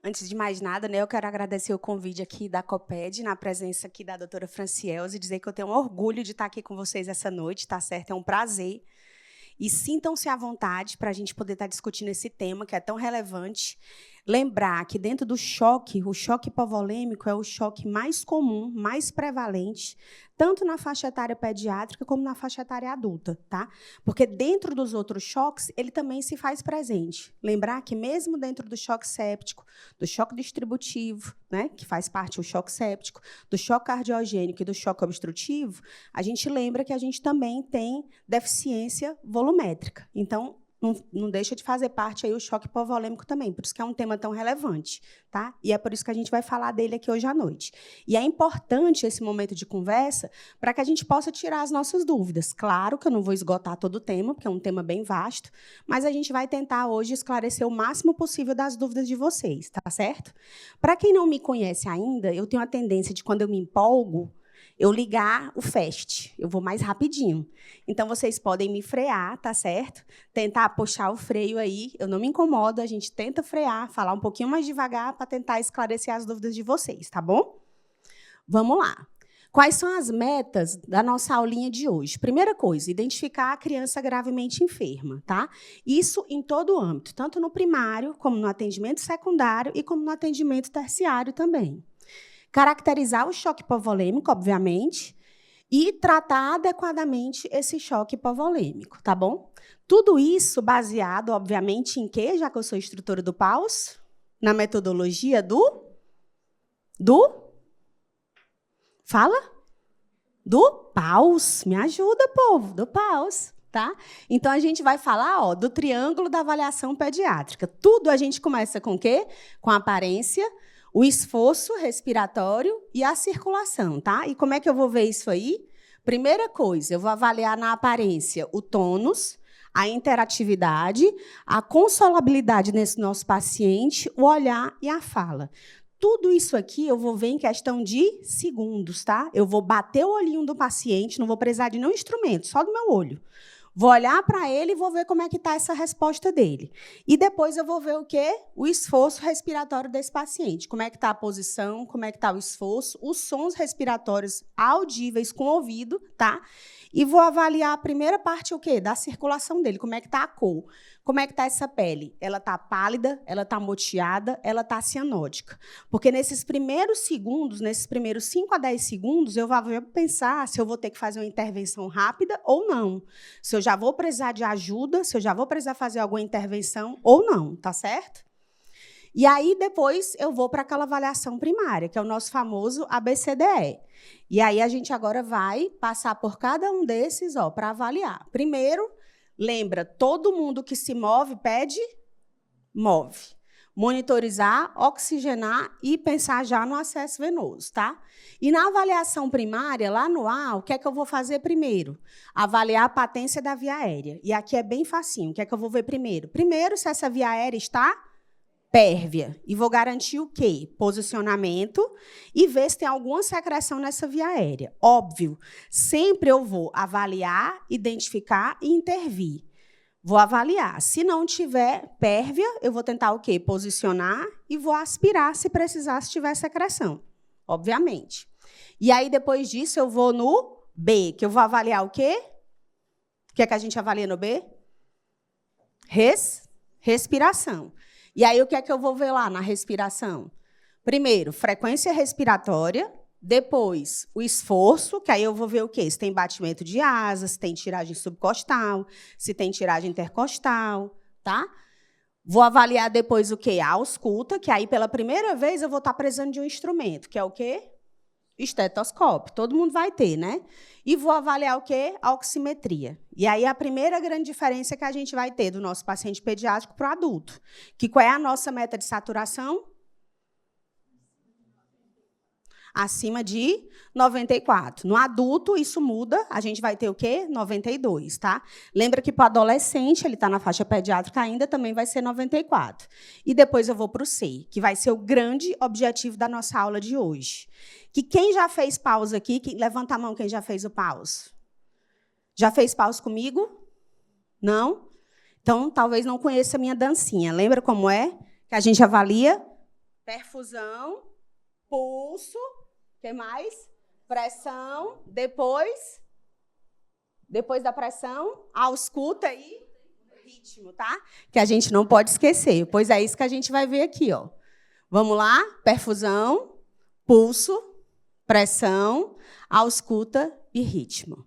Antes de mais nada, né, eu quero agradecer o convite aqui da COPED, na presença aqui da doutora Francielze, e dizer que eu tenho um orgulho de estar aqui com vocês essa noite, tá certo? É um prazer. E sintam-se à vontade para a gente poder estar discutindo esse tema, que é tão relevante. Lembrar que dentro do choque, o choque hipovolêmico é o choque mais comum, mais prevalente, tanto na faixa etária pediátrica como na faixa etária adulta, tá? Porque dentro dos outros choques, ele também se faz presente. Lembrar que mesmo dentro do choque séptico, do choque distributivo, né, que faz parte do choque séptico, do choque cardiogênico e do choque obstrutivo, a gente lembra que a gente também tem deficiência volumétrica. Então, não deixa de fazer parte aí o choque hipovolêmico também, por isso que é um tema tão relevante, tá? E é por isso que a gente vai falar dele aqui hoje à noite. E é importante esse momento de conversa para que a gente possa tirar as nossas dúvidas. Claro que eu não vou esgotar todo o tema, porque é um tema bem vasto, mas a gente vai tentar hoje esclarecer o máximo possível das dúvidas de vocês, tá certo? Para quem não me conhece ainda, eu tenho a tendência de, quando eu me empolgo, eu ligar o fast, eu vou mais rapidinho. Então, vocês podem me frear, tá certo? Tentar puxar o freio aí, eu não me incomodo, a gente tenta frear, falar um pouquinho mais devagar para tentar esclarecer as dúvidas de vocês, tá bom? Vamos lá. Quais são as metas da nossa aulinha de hoje? Primeira coisa, identificar a criança gravemente enferma, tá? Isso em todo o âmbito, tanto no primário, como no atendimento secundário e como no atendimento terciário também. Caracterizar o choque hipovolêmico, obviamente, e tratar adequadamente esse choque hipovolêmico, tá bom? Tudo isso baseado, obviamente, em quê? Já que eu sou instrutora do PAUS, na metodologia do fala? Do PAUS. Me ajuda, povo, do PAUS. Tá? Então, a gente vai falar do triângulo da avaliação pediátrica. Tudo a gente começa com o quê? Com a aparência, o esforço respiratório e a circulação. Tá? E como é que eu vou ver isso aí? Primeira coisa, eu vou avaliar na aparência o tônus, a interatividade, a consolabilidade nesse nosso paciente, o olhar e a fala. Tudo isso aqui eu vou ver em questão de segundos, tá? Eu vou bater o olhinho do paciente, não vou precisar de nenhum instrumento, só do meu olho. Vou olhar para ele e vou ver como é que está essa resposta dele. E depois eu vou ver o quê? O esforço respiratório desse paciente. Como é que está a posição, como é que está o esforço, os sons respiratórios audíveis com o ouvido, tá? E vou avaliar a primeira parte, o quê? Da circulação dele, como é que está a cor. Como é que está essa pele? Ela está pálida, ela está moteada, ela está cianótica. Porque nesses primeiros segundos, nesses primeiros 5 a 10 segundos, eu vou pensar se eu vou ter que fazer uma intervenção rápida ou não. Se eu já vou precisar de ajuda, se eu já vou precisar fazer alguma intervenção ou não, tá certo? E aí, depois, eu vou para aquela avaliação primária, que é o nosso famoso ABCDE. E aí, a gente agora vai passar por cada um desses para avaliar. Primeiro, lembra, todo mundo que se move, pede, move. Monitorizar, oxigenar e pensar já no acesso venoso, tá? E na avaliação primária, lá no A, o que é que eu vou fazer primeiro? Avaliar a patência da via aérea. E aqui é bem facinho. O que é que eu vou ver primeiro? Primeiro, se essa via aérea está pérvia. E vou garantir o quê? Posicionamento e ver se tem alguma secreção nessa via aérea. Óbvio, sempre eu vou avaliar, identificar e intervir. Vou avaliar. Se não tiver pérvia, eu vou tentar o quê? Posicionar e vou aspirar se precisar, se tiver secreção. Obviamente. E aí, depois disso, eu vou no B, que eu vou avaliar o quê? O que é que a gente avalia no B? Respiração. E aí, o que é que eu vou ver lá na respiração? Primeiro, frequência respiratória. Depois, o esforço, que aí eu vou ver o quê? Se tem batimento de asas, se tem tiragem subcostal, se tem tiragem intercostal, tá? Vou avaliar depois o quê? A ausculta, que aí, pela primeira vez, eu vou estar precisando de um instrumento, que é o quê? Estetoscópio. Todo mundo vai ter, né? E vou avaliar o quê? A oximetria. E aí, a primeira grande diferença que a gente vai ter do nosso paciente pediátrico para o adulto. Que qual é a nossa meta de saturação? Acima de 94. No adulto, isso muda, a gente vai ter o quê? 92, tá? Lembra que para o adolescente, ele está na faixa pediátrica ainda, também vai ser 94. E depois eu vou para o C, que vai ser o grande objetivo da nossa aula de hoje. Que quem já fez pausa aqui, levanta a mão quem já fez o pause. Já fez pause comigo? Não? Então, talvez não conheça a minha dancinha. Lembra como é? Que a gente avalia Perfusão, pulso, o que mais? Pressão, depois da pressão, ausculta e ritmo, tá? Que a gente não pode esquecer, pois é isso que a gente vai ver aqui, ó. Vamos lá? Perfusão, pulso, pressão, ausculta e ritmo.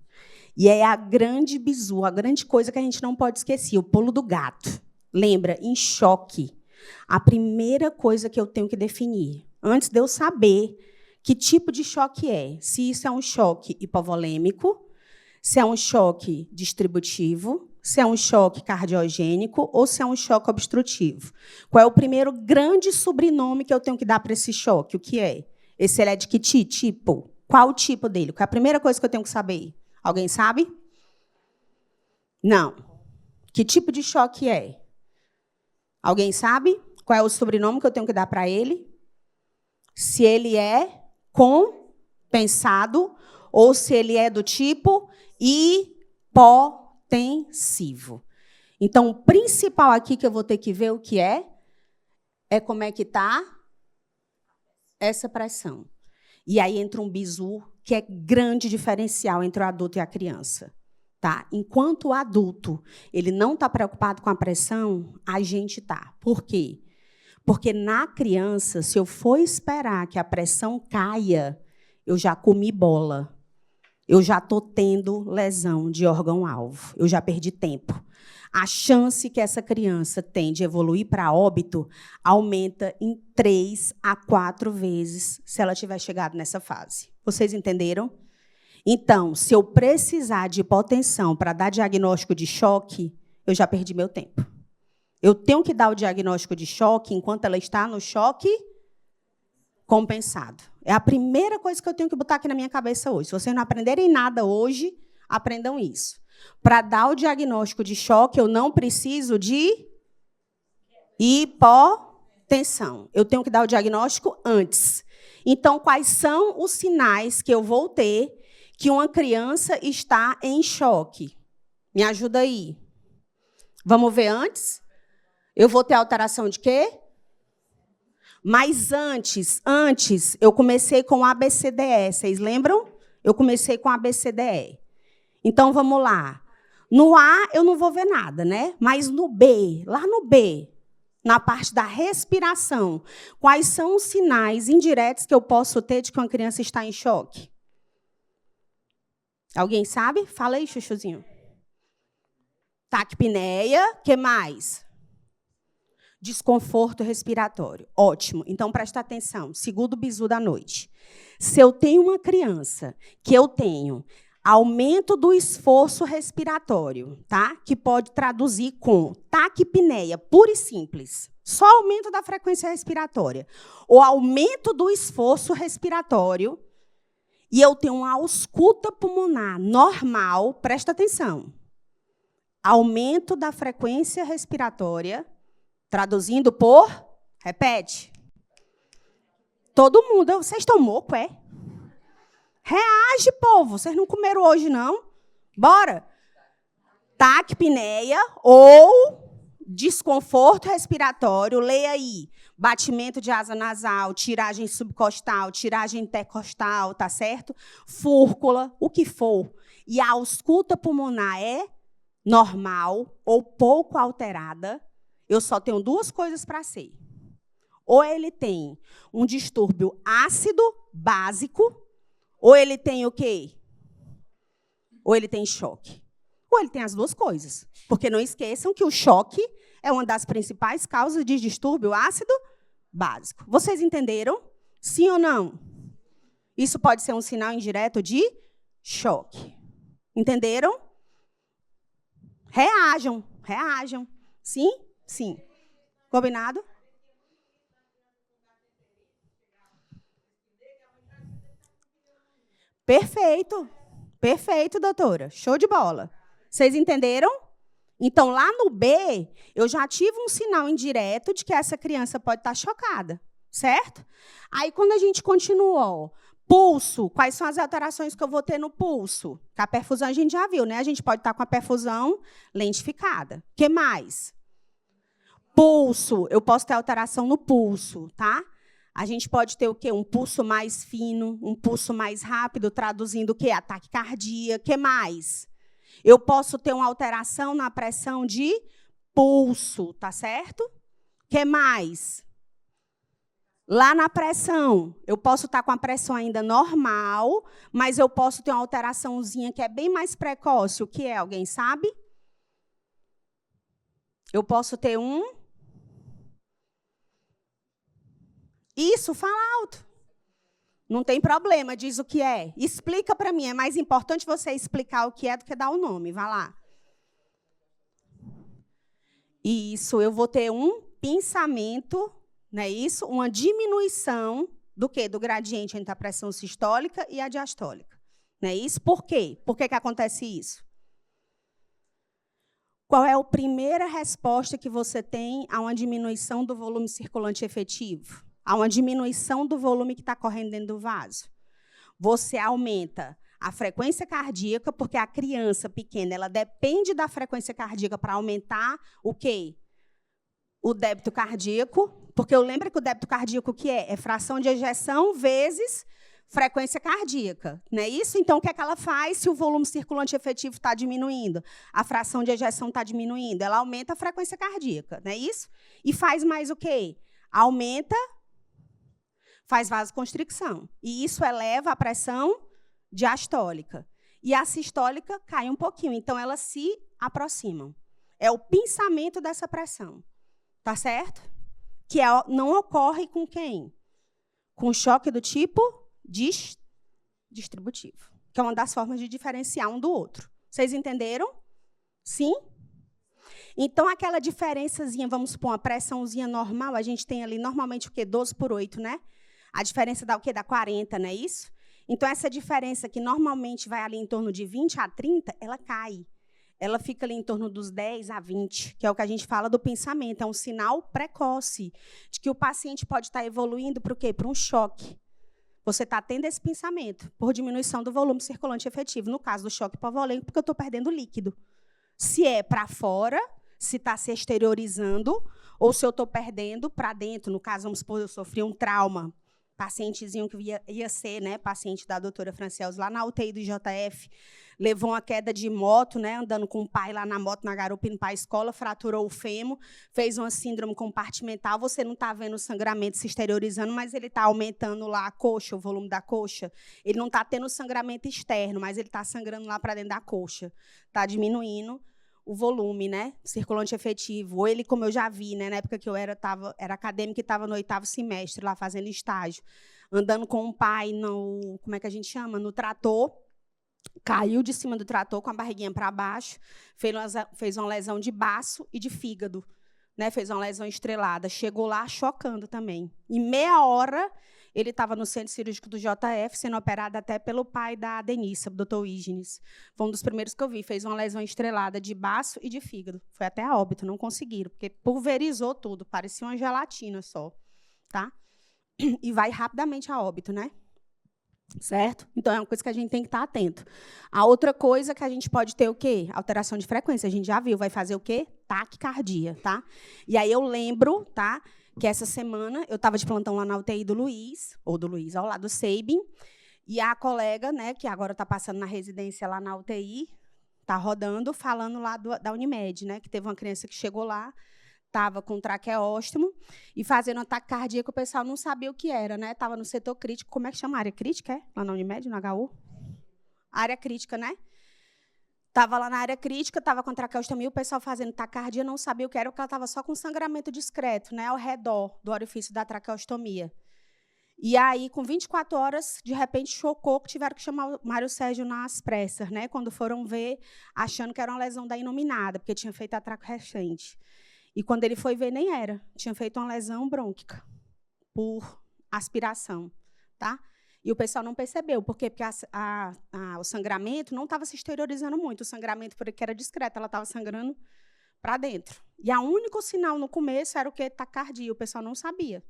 E é a grande bizu, a grande coisa que a gente não pode esquecer, o pulo do gato. Lembra, em choque, a primeira coisa que eu tenho que definir, antes de eu saber que tipo de choque é, se isso é um choque hipovolêmico, se é um choque distributivo, se é um choque cardiogênico ou se é um choque obstrutivo. Qual é o primeiro grande sobrenome que eu tenho que dar para esse choque? O que é? Esse ele é de que tipo? Qual o tipo dele? Qual é a primeira coisa que eu tenho que saber? Alguém sabe? Não. Que tipo de choque é? Alguém sabe? Qual é o sobrenome que eu tenho que dar para ele? Se ele é compensado ou se ele é do tipo hipotensivo. Então, o principal aqui que eu vou ter que ver o que é como é que está essa pressão. E aí entra um bizu, que é grande diferencial entre o adulto e a criança. Tá? Enquanto o adulto ele não está preocupado com a pressão, a gente está. Por quê? Porque na criança, se eu for esperar que a pressão caia, eu já comi bola. Eu já estou tendo lesão de órgão-alvo. Eu já perdi tempo. A chance que essa criança tem de evoluir para óbito aumenta em 3 a 4 vezes se ela tiver chegado nessa fase. Vocês entenderam? Então, se eu precisar de hipotensão para dar diagnóstico de choque, eu já perdi meu tempo. Eu tenho que dar o diagnóstico de choque enquanto ela está no choque compensado. É a primeira coisa que eu tenho que botar aqui na minha cabeça hoje. Se vocês não aprenderem nada hoje, aprendam isso. Para dar o diagnóstico de choque, eu não preciso de hipotensão. Eu tenho que dar o diagnóstico antes. Então, quais são os sinais que eu vou ter que uma criança está em choque? Me ajuda aí. Vamos ver antes? Eu vou ter alteração de quê? Mas antes, eu comecei com o ABCDE. Vocês lembram? Eu comecei com o ABCDE. Então, vamos lá. No A, eu não vou ver nada, né? Mas no B, lá no B, na parte da respiração, quais são os sinais indiretos que eu posso ter de que uma criança está em choque? Alguém sabe? Fala aí, chuchuzinho. Taquipneia, o que mais? Desconforto respiratório. Ótimo. Então, presta atenção. Segundo bizu da noite. Se eu tenho uma criança que eu tenho aumento do esforço respiratório, tá? Que pode traduzir com taquipneia, pura e simples. Só aumento da frequência respiratória. Ou aumento do esforço respiratório. E eu tenho uma ausculta pulmonar normal, presta atenção. Aumento da frequência respiratória, traduzindo por... Repete. Todo mundo. Vocês estão mocos, é? Reage, povo. Vocês não comeram hoje, não? Bora. Taquipneia ou desconforto respiratório. Leia aí. Batimento de asa nasal, tiragem subcostal, tiragem intercostal, tá certo? Fúrcula, o que for. E a ausculta pulmonar é normal ou pouco alterada. Eu só tenho duas coisas para ser. Ou ele tem um distúrbio ácido básico, ou ele tem o quê? Ou ele tem choque. Ou ele tem as duas coisas. Porque não esqueçam que o choque é uma das principais causas de distúrbio ácido básico. Vocês entenderam? Sim ou não? Isso pode ser um sinal indireto de choque. Entenderam? Reajam, reajam. Sim? Sim. Combinado? Perfeito. Perfeito, doutora. Show de bola. Vocês entenderam? Então, lá no B, eu já tive um sinal indireto de que essa criança pode estar chocada, certo? Aí, quando a gente continua, ó, pulso, quais são as alterações que eu vou ter no pulso? Que a perfusão a gente já viu, né? A gente pode estar com a perfusão lentificada. O que mais? Pulso, eu posso ter alteração no pulso, tá? A gente pode ter o quê? Um pulso mais fino, um pulso mais rápido, traduzindo o quê? Ataque cardíaco. O que mais? Eu posso ter uma alteração na pressão de pulso, tá certo? O que mais? Lá na pressão, eu posso estar com a pressão ainda normal, mas eu posso ter uma alteraçãozinha que é bem mais precoce. O que é? Alguém sabe? Eu posso ter um... Isso, fala alto. Não tem problema, diz o que é. Explica para mim. É mais importante você explicar o que é do que dar o nome. Vai lá. Isso, eu vou ter um pinçamento, não é isso? Uma diminuição do quê? Do gradiente entre a pressão sistólica e a diastólica. Não é isso? Por quê? Por que acontece isso? Qual é a primeira resposta que você tem a uma diminuição do volume circulante efetivo? A uma diminuição do volume que está correndo dentro do vaso. Você aumenta a frequência cardíaca, porque a criança pequena ela depende da frequência cardíaca para aumentar o quê? O débito cardíaco, porque eu lembro que o débito cardíaco o que é? É fração de ejeção vezes frequência cardíaca, não é isso? Então, o que é que ela faz se o volume circulante efetivo está diminuindo? A fração de ejeção está diminuindo, ela aumenta a frequência cardíaca, não é isso? E faz mais o quê? Aumenta, faz vasoconstricção. E isso eleva a pressão diastólica. E a sistólica cai um pouquinho, então elas se aproximam. É o pinçamento dessa pressão, tá certo? Que não ocorre com quem? Com choque do tipo distributivo, que é uma das formas de diferenciar um do outro. Vocês entenderam? Sim? Então, aquela diferençazinha, vamos supor, uma pressãozinha normal, a gente tem ali normalmente o quê? 12/8, né? A diferença dá o quê? Dá 40, não é isso? Então, essa diferença que normalmente vai ali em torno de 20 a 30, ela cai. Ela fica ali em torno dos 10 a 20, que é o que a gente fala do pensamento. É um sinal precoce de que o paciente pode estar evoluindo para o quê? Para um choque. Você está tendo esse pensamento por diminuição do volume circulante efetivo. No caso do choque hipovolêmico, porque eu estou perdendo líquido. Se é para fora, se está se exteriorizando, ou se eu estou perdendo para dentro. No caso, vamos supor, eu sofri um trauma. Pacientezinho que ia ser, né, paciente da doutora Franciels, lá na UTI do JF, levou uma queda de moto, né, andando com o pai lá na moto, na garupa, indo para a escola, fraturou o fêmur, fez uma síndrome compartimental. Você não está vendo o sangramento se exteriorizando, mas ele está aumentando lá a coxa, o volume da coxa. Ele não está tendo sangramento externo, mas ele está sangrando lá para dentro da coxa. Está diminuindo o volume, né, circulante efetivo. Ou ele, como eu já vi, né, na época que eu era acadêmica e estava no 8º semestre, lá fazendo estágio, andando com o pai no, como é que a gente chama? No trator, caiu de cima do trator com a barriguinha para baixo, fez uma lesão de baço e de fígado, né, fez uma lesão estrelada. Chegou lá chocando também. Em meia hora, ele estava no centro cirúrgico do JF, sendo operado até pelo pai da Denissa, o doutor Ígenes. Foi um dos primeiros que eu vi. Fez uma lesão estrelada de baço e de fígado. Foi até a óbito, não conseguiram, porque pulverizou tudo, parecia uma gelatina só. Tá? E vai rapidamente a óbito, né? Certo? Então, é uma coisa que a gente tem que estar atento. A outra coisa que a gente pode ter o quê? Alteração de frequência. A gente já viu, vai fazer o quê? Taquicardia, tá? E aí eu lembro, tá? Que essa semana eu estava de plantão lá na UTI do Luiz, ao lado do Seibin, e a colega, né, que agora está passando na residência lá na UTI, está rodando, falando lá da Unimed, né, que teve uma criança que chegou lá, estava com traqueóstomo e fazendo ataque cardíaco, o pessoal não sabia o que era, né? Estava no setor crítico. Como é que chama? Área crítica, é? Lá na Unimed, no HU? Área crítica, né? Estava lá na área crítica, estava com traqueostomia, o pessoal fazendo taquicardia, não sabia o que era, porque ela estava só com sangramento discreto, né, ao redor do orifício da traqueostomia. E aí, com 24 horas, de repente, chocou que tiveram que chamar o Mário Sérgio nas pressas, né, quando foram ver, achando que era uma lesão da inominada, porque tinha feito atraco recente. E quando ele foi ver, nem era. Tinha feito uma lesão brônquica, por aspiração. Tá? E o pessoal não percebeu. Por quê? Porque o sangramento não estava se exteriorizando muito. O sangramento, porque era discreto, ela estava sangrando para dentro. E o único sinal no começo era o quê? Taquicardia. O pessoal não sabia.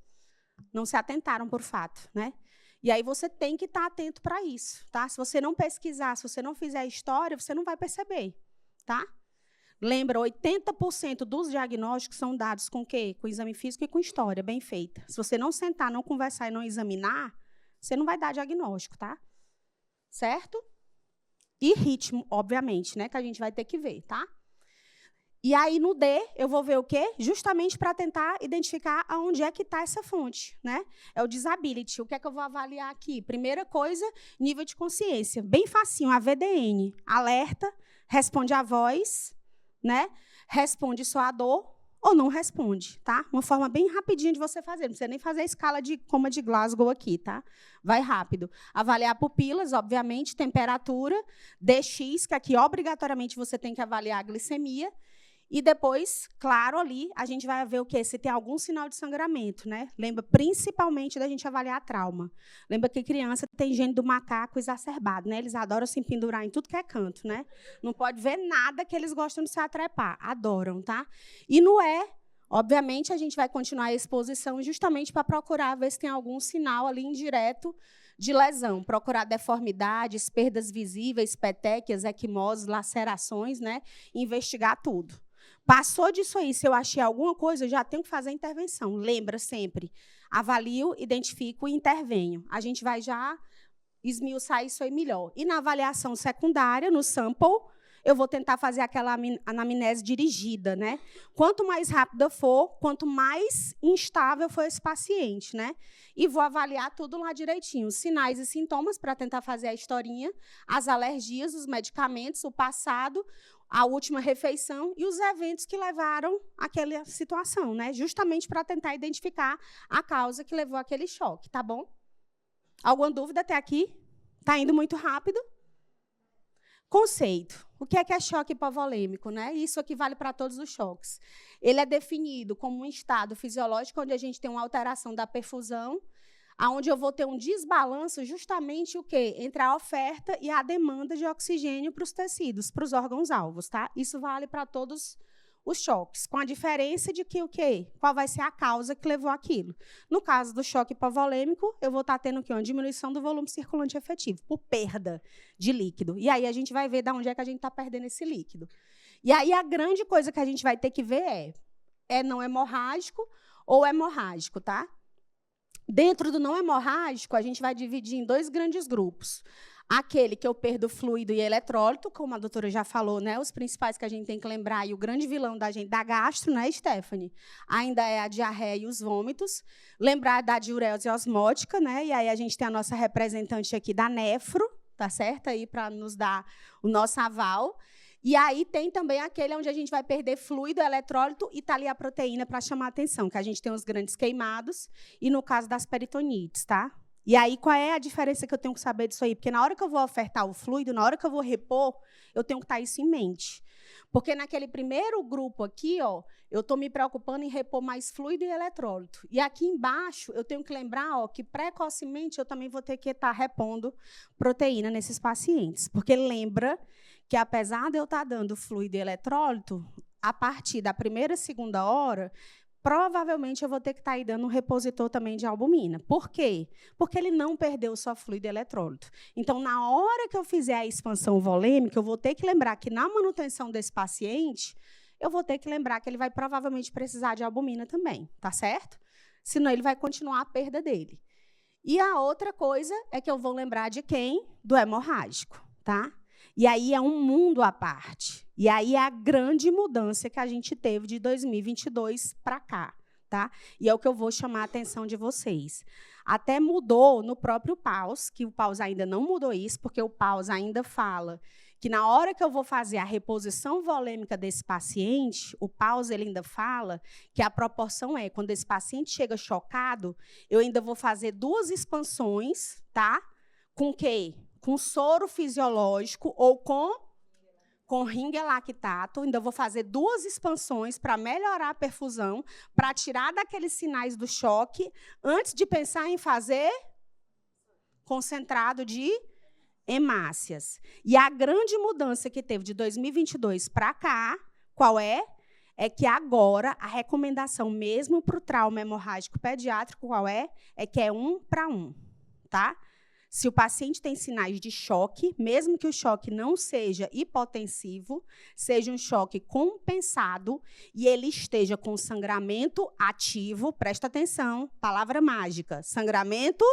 Não se atentaram por fato. Né? E aí você tem que estar atento para isso. Tá? Se você não pesquisar, se você não fizer história, você não vai perceber. Tá? Lembra, 80% dos diagnósticos são dados com o quê? Com exame físico e com história, bem feita. Se você não sentar, não conversar e não examinar, você não vai dar diagnóstico, tá? Certo? E ritmo, obviamente, né, que a gente vai ter que ver, tá? E aí, no D, eu vou ver o quê? Justamente para tentar identificar aonde é que está essa fonte, né? É o disability. O que é que eu vou avaliar aqui? Primeira coisa, nível de consciência. Bem facinho, a VDN. Alerta, responde a voz, né? Responde só a dor ou não responde, tá? Uma forma bem rapidinha de você fazer. Não precisa nem fazer a escala de coma de Glasgow aqui, tá? Vai rápido. Avaliar pupilas, obviamente, temperatura, DX, que aqui obrigatoriamente você tem que avaliar a glicemia. E depois, claro, ali, a gente vai ver o quê? Se tem algum sinal de sangramento, né? Lembra principalmente da gente avaliar trauma. Lembra que criança tem gene do macaco exacerbado, né? Eles adoram se pendurar em tudo que é canto, né? Não pode ver nada que eles gostam de se atrepar. Adoram, tá? E no E, obviamente, a gente vai continuar a exposição justamente para procurar ver se tem algum sinal ali indireto de lesão. Procurar deformidades, perdas visíveis, petequias, equimoses, lacerações, né? Investigar tudo. Passou disso aí, se eu achei alguma coisa, eu já tenho que fazer a intervenção. Lembra sempre, avalio, identifico e intervenho. A gente vai já esmiuçar isso aí melhor. E na avaliação secundária, no sample, eu vou tentar fazer aquela anamnese dirigida, né? Quanto mais rápida for, quanto mais instável for esse paciente, né? E vou avaliar tudo lá direitinho, os sinais e sintomas para tentar fazer a historinha, as alergias, os medicamentos, o passado, a última refeição e os eventos que levaram àquela situação, né? Justamente para tentar identificar a causa que levou àquele choque, tá bom? Alguma dúvida até aqui? Está indo muito rápido? Conceito. O que é choque hipovolêmico, né? Isso aqui vale para todos os choques. Ele é definido como um estado fisiológico onde a gente tem uma alteração da perfusão, onde eu vou ter um desbalanço justamente o quê? Entre a oferta e a demanda de oxigênio para os tecidos, para os órgãos-alvos, tá? Isso vale para todos os choques, com a diferença de que o quê? Qual vai ser a causa que levou aquilo. No caso do choque hipovolêmico, eu vou estar tendo o quê? Uma diminuição do volume circulante efetivo, por perda de líquido. E aí a gente vai ver de onde é que a gente está perdendo esse líquido. E aí a grande coisa que a gente vai ter que ver é não hemorrágico ou hemorrágico, tá? Dentro do não hemorrágico, a gente vai dividir em dois grandes grupos. Aquele que eu perdo fluido e eletrólito, como a doutora já falou, né? Os principais que a gente tem que lembrar, e o grande vilão da gente, da gastro, né, Stephanie? Ainda é a diarreia e os vômitos. Lembrar da diurese osmótica, né? E aí a gente tem a nossa representante aqui da nefro, tá certo? Aí para nos dar o nosso aval. E aí tem também aquele onde a gente vai perder fluido, eletrólito e tá ali a proteína para chamar a atenção, que a gente tem os grandes queimados e no caso das peritonites, tá? E aí, qual é a diferença que eu tenho que saber disso aí? Porque na hora que eu vou ofertar o fluido, na hora que eu vou repor, eu tenho que estar isso em mente. Porque naquele primeiro grupo aqui, ó, eu estou me preocupando em repor mais fluido e eletrólito. E aqui embaixo, eu tenho que lembrar ó, que precocemente eu também vou ter que estar repondo proteína nesses pacientes. Porque lembra que, apesar de eu estar dando fluido e eletrólito, a partir da primeira, segunda hora, provavelmente eu vou ter que estar aí dando um repositor também de albumina. Por quê? Porque ele não perdeu só fluido e eletrólito. Então, na hora que eu fizer a expansão volêmica, eu vou ter que lembrar que, na manutenção desse paciente, eu vou ter que lembrar que ele vai provavelmente precisar de albumina também, tá certo? Senão, ele vai continuar a perda dele. E a outra coisa é que eu vou lembrar de quem? Do hemorrágico, tá? E aí é um mundo à parte. E aí é a grande mudança que a gente teve de 2022 para cá, tá? E é o que eu vou chamar a atenção de vocês. Até mudou no próprio PAUS, que o PAUS ainda não mudou isso, porque o PAUS ainda fala que na hora que eu vou fazer a reposição volêmica desse paciente, o PAUS ele ainda fala que a proporção é, quando esse paciente chega chocado, eu ainda vou fazer 2 expansões, tá? Com o quê? Com soro fisiológico ou com ringue lactato, ainda vou fazer 2 expansões para melhorar a perfusão, para tirar daqueles sinais do choque, antes de pensar em fazer concentrado de hemácias. E a grande mudança que teve de 2022 para cá, qual é? É que agora a recomendação mesmo para o trauma hemorrágico pediátrico, qual é? É que é 1 para 1, tá? Se o paciente tem sinais de choque, mesmo que o choque não seja hipotensivo, seja um choque compensado e ele esteja com sangramento ativo, presta atenção, palavra mágica, sangramento,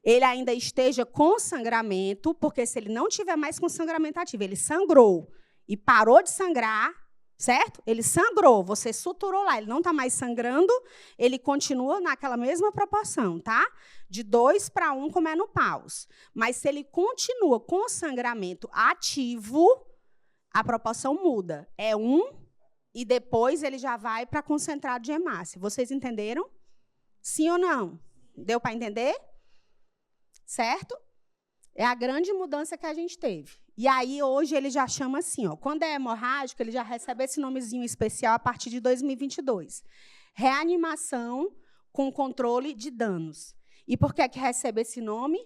ele ainda esteja com sangramento, porque se ele não tiver mais com sangramento ativo, ele sangrou e parou de sangrar, certo? Ele sangrou, você suturou lá, ele não está mais sangrando, ele continua naquela mesma proporção, tá? De 2 para 1, como é no paus. Mas se ele continua com sangramento ativo, a proporção muda. É 1 e depois ele já vai para concentrado de hemácia. Vocês entenderam? Sim ou não? Deu para entender? Certo? É a grande mudança que a gente teve. E aí, hoje, ele já chama assim, ó, quando é hemorrágico, ele já recebe esse nomezinho especial a partir de 2022. Reanimação com controle de danos. E por que é que recebe esse nome?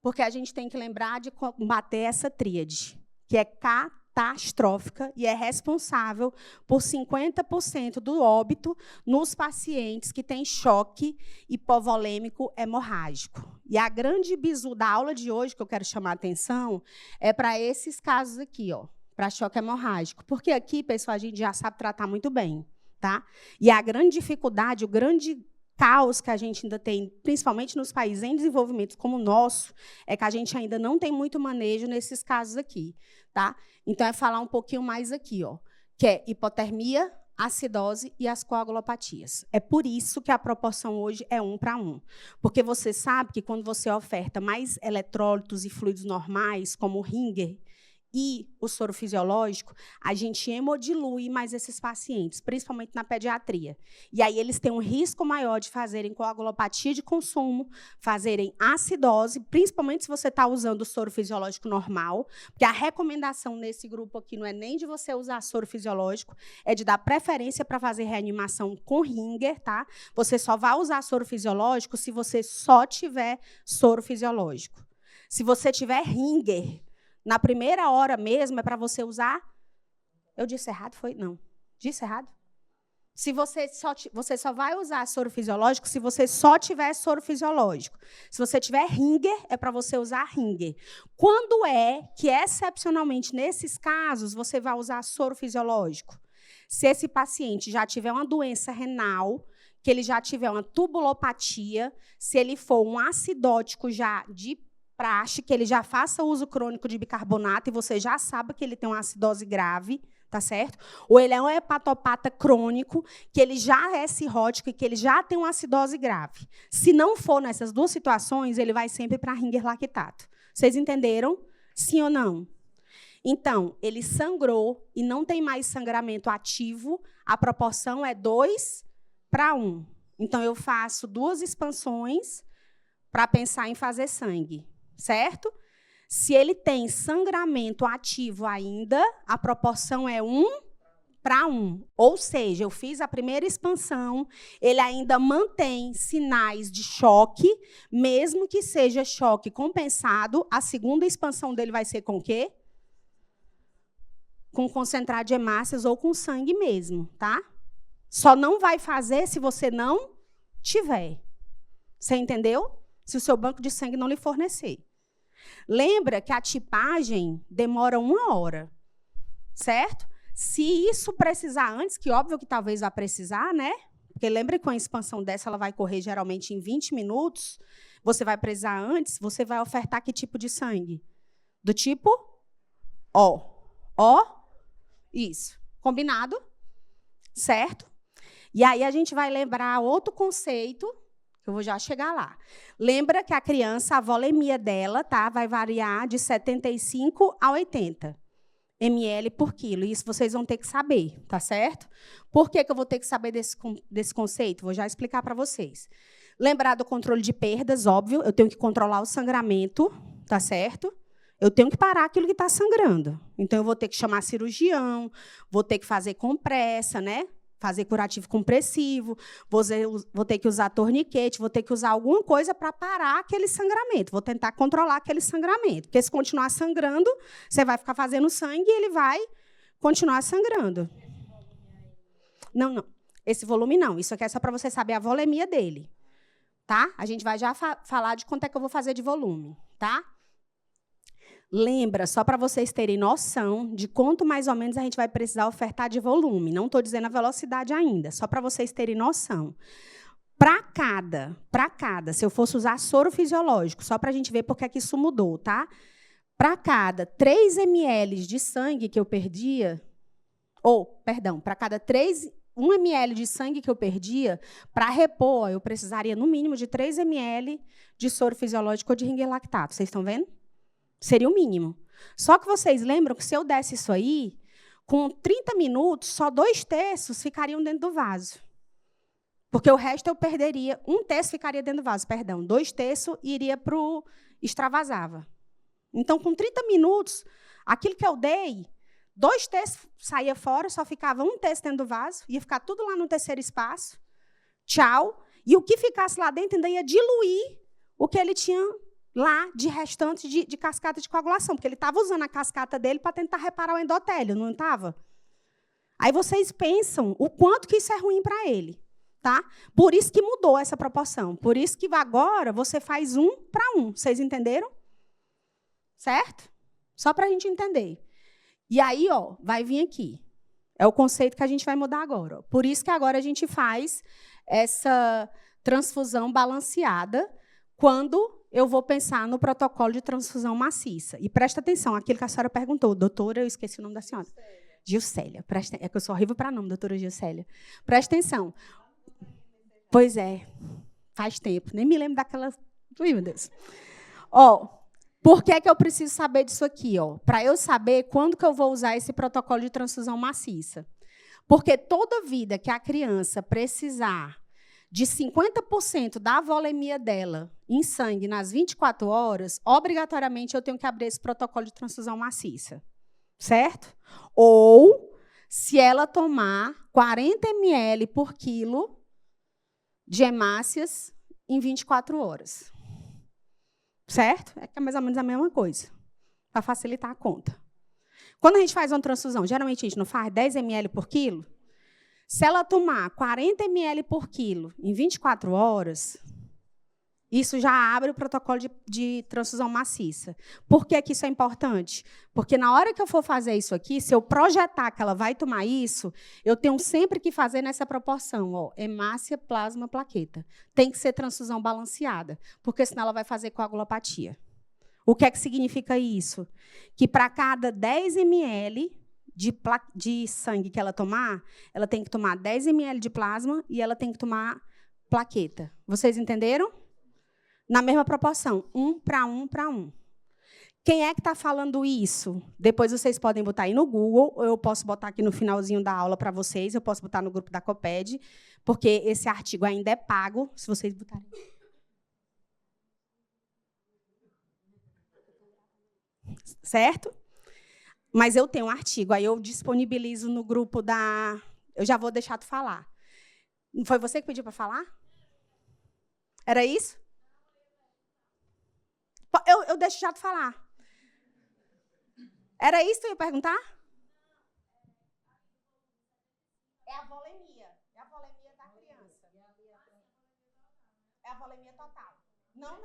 Porque a gente tem que lembrar de combater essa tríade, que é catastrófica e é responsável por 50% do óbito nos pacientes que têm choque hipovolêmico hemorrágico. E a grande bizu da aula de hoje, que eu quero chamar a atenção, é para esses casos aqui, ó, para choque hemorrágico. Porque aqui, pessoal, a gente já sabe tratar muito bem, tá? E a grande dificuldade, o grande caos que a gente ainda tem, principalmente nos países em desenvolvimento como o nosso, é que a gente ainda não tem muito manejo nesses casos aqui, tá? Então, é falar um pouquinho mais aqui, ó, que é hipotermia, acidose e as coagulopatias. É por isso que a proporção hoje é 1 para 1. Porque você sabe que quando você oferta mais eletrólitos e fluidos normais, como o Ringer e o soro fisiológico, a gente hemodilui mais esses pacientes, principalmente na pediatria. E aí eles têm um risco maior de fazerem coagulopatia de consumo, fazerem acidose, principalmente se você está usando o soro fisiológico normal, porque a recomendação nesse grupo aqui não é nem de você usar soro fisiológico, é de dar preferência para fazer reanimação com Ringer, tá? Você só vai usar soro fisiológico se você só tiver soro fisiológico. Se você tiver Ringer, na primeira hora mesmo, é para você usar... Eu disse errado? Foi? Não. Disse errado? Se você só vai usar soro fisiológico se você só tiver soro fisiológico. Se você tiver Ringer, é para você usar Ringer. Quando é que, excepcionalmente, nesses casos, você vai usar soro fisiológico? Se esse paciente já tiver uma doença renal, que ele já tiver uma tubulopatia, se ele for um acidótico já de praxe, que ele já faça uso crônico de bicarbonato e você já sabe que ele tem uma acidose grave, tá certo? Ou ele é um hepatopata crônico, que ele já é cirrótico e que ele já tem uma acidose grave. Se não for nessas duas situações, ele vai sempre para Ringer lactato. Vocês entenderam? Sim ou não? Então, ele sangrou e não tem mais sangramento ativo, a proporção é 2 para 1. Então, eu faço 2 expansões para pensar em fazer sangue. Certo? Se ele tem sangramento ativo ainda, a proporção é 1 para 1. Ou seja, eu fiz a primeira expansão, ele ainda mantém sinais de choque, mesmo que seja choque compensado, a segunda expansão dele vai ser com o quê? Com concentrado de hemácias ou com sangue mesmo, tá? Só não vai fazer se você não tiver. Você entendeu? Se o seu banco de sangue não lhe fornecer. Lembra que a tipagem demora 1 hora, certo? Se isso precisar antes, que óbvio que talvez vá precisar, né? Porque lembra que com a expansão dessa, ela vai correr geralmente em 20 minutos, você vai precisar antes, você vai ofertar que tipo de sangue? Do tipo O. O? Isso. Combinado? Certo? E aí a gente vai lembrar outro conceito, eu vou já chegar lá. Lembra que a criança, a volemia dela, tá, vai variar de 75 a 80 ml por quilo. Isso vocês vão ter que saber, tá certo? Por que eu vou ter que saber desse conceito? Vou já explicar para vocês. Lembrar do controle de perdas, óbvio. Eu tenho que controlar o sangramento, tá certo? Eu tenho que parar aquilo que está sangrando. Então, eu vou ter que chamar cirurgião, vou ter que fazer compressa, né? Fazer curativo compressivo, vou ter que usar torniquete, vou ter que usar alguma coisa para parar aquele sangramento. Vou tentar controlar aquele sangramento. Porque se continuar sangrando, você vai ficar fazendo sangue e ele vai continuar sangrando. Não, não. Esse volume não. Isso aqui é só para você saber a volemia dele. tá? A gente vai já falar de quanto é que eu vou fazer de volume, tá? Lembra, só para vocês terem noção de quanto mais ou menos a gente vai precisar ofertar de volume. Não estou dizendo a velocidade ainda, só para vocês terem noção. Para cada, se eu fosse usar soro fisiológico, só para a gente ver porque é que isso mudou, tá? Para cada 3 ml de sangue que eu perdia, para cada 1 ml de sangue que eu perdia, para repor, eu precisaria, no mínimo, de 3 ml de soro fisiológico ou de Ringer lactato. Vocês estão vendo? Seria o mínimo. Só que vocês lembram que se eu desse isso aí, com 30 minutos, só 2/3 ficariam dentro do vaso. Porque o resto eu perderia, 1/3 ficaria dentro do vaso, perdão, 2/3 iria para o extravasava. Então, com 30 minutos, aquilo que eu dei, 2/3 saía fora, só ficava 1/3 dentro do vaso, ia ficar tudo lá no terceiro espaço. Tchau. E o que ficasse lá dentro ainda ia diluir o que ele tinha lá de restante de cascata de coagulação, porque ele estava usando a cascata dele para tentar reparar o endotélio, não estava? Aí vocês pensam o quanto que isso é ruim para ele. Tá? Por isso que mudou essa proporção. Por isso que agora você faz 1:1. Vocês entenderam? Certo? Só para a gente entender. E aí, ó, vai vir aqui. É o conceito que a gente vai mudar agora. Ó. Por isso que agora a gente faz essa transfusão balanceada quando eu vou pensar no protocolo de transfusão maciça. E presta atenção, aquilo que a senhora perguntou. Doutora, eu esqueci o nome da senhora. Gilcélia. É que eu sou horrível para nome, doutora Gilcélia. Presta atenção. Pois é, faz tempo. Nem me lembro daquela... Ui, meu Deus. Ó, por que eu preciso saber disso aqui? Para eu saber quando que eu vou usar esse protocolo de transfusão maciça. Porque toda vida que a criança precisar de 50% da volemia dela em sangue nas 24 horas, obrigatoriamente eu tenho que abrir esse protocolo de transfusão maciça. Certo? Ou, se ela tomar 40 ml por quilo de hemácias em 24 horas. Certo? É que é mais ou menos a mesma coisa, para facilitar a conta. Quando a gente faz uma transfusão, geralmente a gente não faz 10 ml por quilo. Se ela tomar 40 ml por quilo em 24 horas, isso já abre o protocolo de transfusão maciça. Por que isso é importante? Porque na hora que eu for fazer isso aqui, se eu projetar que ela vai tomar isso, eu tenho sempre que fazer nessa proporção, ó, hemácia, plasma, plaqueta. Tem que ser transfusão balanceada, porque senão ela vai fazer coagulopatia. O que é que significa isso? Que para cada 10 ml de sangue que ela tomar, ela tem que tomar 10 ml de plasma e ela tem que tomar plaqueta. Vocês entenderam? Na mesma proporção, 1:1:1. Quem é que está falando isso? Depois vocês podem botar aí no Google, ou eu posso botar aqui no finalzinho da aula para vocês, eu posso botar no grupo da COPED, porque esse artigo ainda é pago, se vocês botarem. Certo? Mas eu tenho um artigo, aí eu disponibilizo no grupo da... Eu já vou deixar tu falar. Não foi você que pediu para falar? Era isso? Eu deixo já de falar. Era isso que eu ia perguntar? É a volemia. É a volemia da criança. É a volemia total. Não.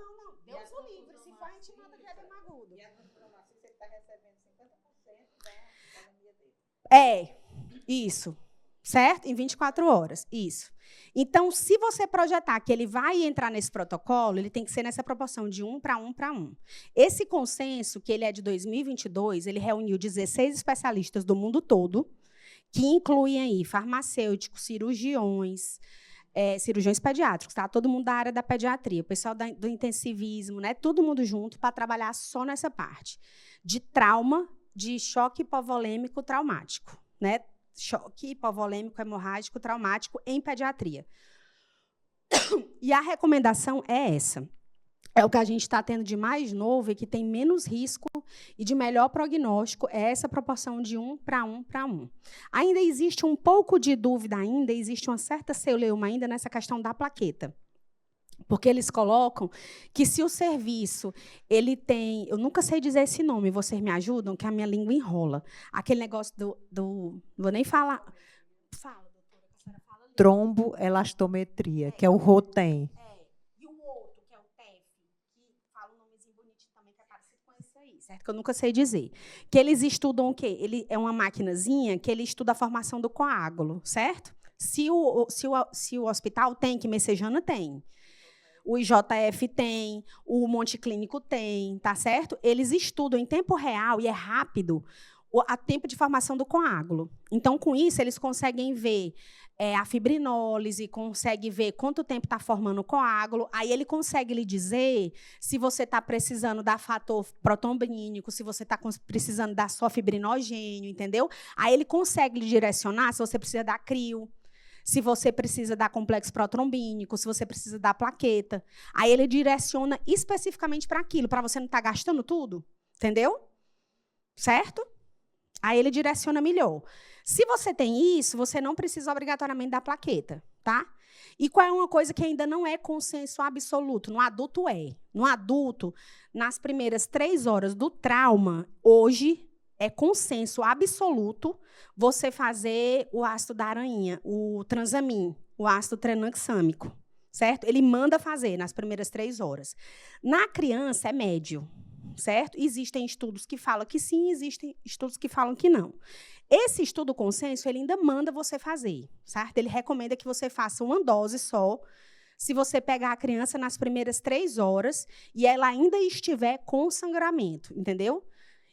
Deus o livre. Se for, a gente manda de edema agudo. E a transfusão você está recebendo 50% da volemia dele. É, isso. Certo? Em 24 horas. Isso. Então, se você projetar que ele vai entrar nesse protocolo, ele tem que ser nessa proporção de 1:1:1. Esse consenso, que ele é de 2022, ele reuniu 16 especialistas do mundo todo, que incluem aí farmacêuticos, cirurgiões pediátricos, tá? Todo mundo da área da pediatria, o pessoal do intensivismo, né? Todo mundo junto para trabalhar só nessa parte de trauma, de choque hipovolêmico traumático, né? Choque hipovolêmico hemorrágico traumático em pediatria. E a recomendação é essa. É o que a gente está tendo de mais novo e que tem menos risco e de melhor prognóstico, é essa proporção de 1:1:1. Ainda existe um pouco de dúvida, existe uma certa celeuma ainda nessa questão da plaqueta. Porque eles colocam que se o serviço ele tem... Eu nunca sei dizer esse nome, vocês me ajudam, que a minha língua enrola. Aquele negócio do vou nem falar... Fala, doutora, que a senhora fala ali. Tromboelastometria, que é o ROTEM. E o certo? Que eu nunca sei dizer. Que eles estudam o quê? Ele é uma maquinazinha que ele estuda a formação do coágulo, certo? Se o hospital tem, que Messejana tem. O IJF tem, o Monte Clínico tem, tá certo? Eles estudam em tempo real, e é rápido, a tempo de formação do coágulo. Então, com isso, eles conseguem ver a fibrinólise, conseguem ver quanto tempo está formando o coágulo. Aí ele consegue lhe dizer se você está precisando dar fator protrombínico, se você está precisando dar só fibrinogênio, entendeu? Aí ele consegue lhe direcionar se você precisa dar crio, se você precisa dar complexo protrombínico, se você precisa dar plaqueta. Aí ele direciona especificamente para aquilo, para você não estar gastando tudo, entendeu? Certo? Aí ele direciona melhor. Se você tem isso, você não precisa obrigatoriamente dar plaqueta, tá? E qual é uma coisa que ainda não é consenso absoluto? No adulto é. No adulto, nas primeiras 3 horas do trauma, hoje é consenso absoluto você fazer o ácido da aranha, o transamin, o ácido tranexâmico, certo? Ele manda fazer nas primeiras 3 horas. Na criança é médio, certo? Existem estudos que falam que sim, existem estudos que falam que não. Esse estudo consenso, ele ainda manda você fazer, certo? Ele recomenda que você faça uma dose só, se você pegar a criança nas primeiras 3 horas e ela ainda estiver com sangramento, entendeu?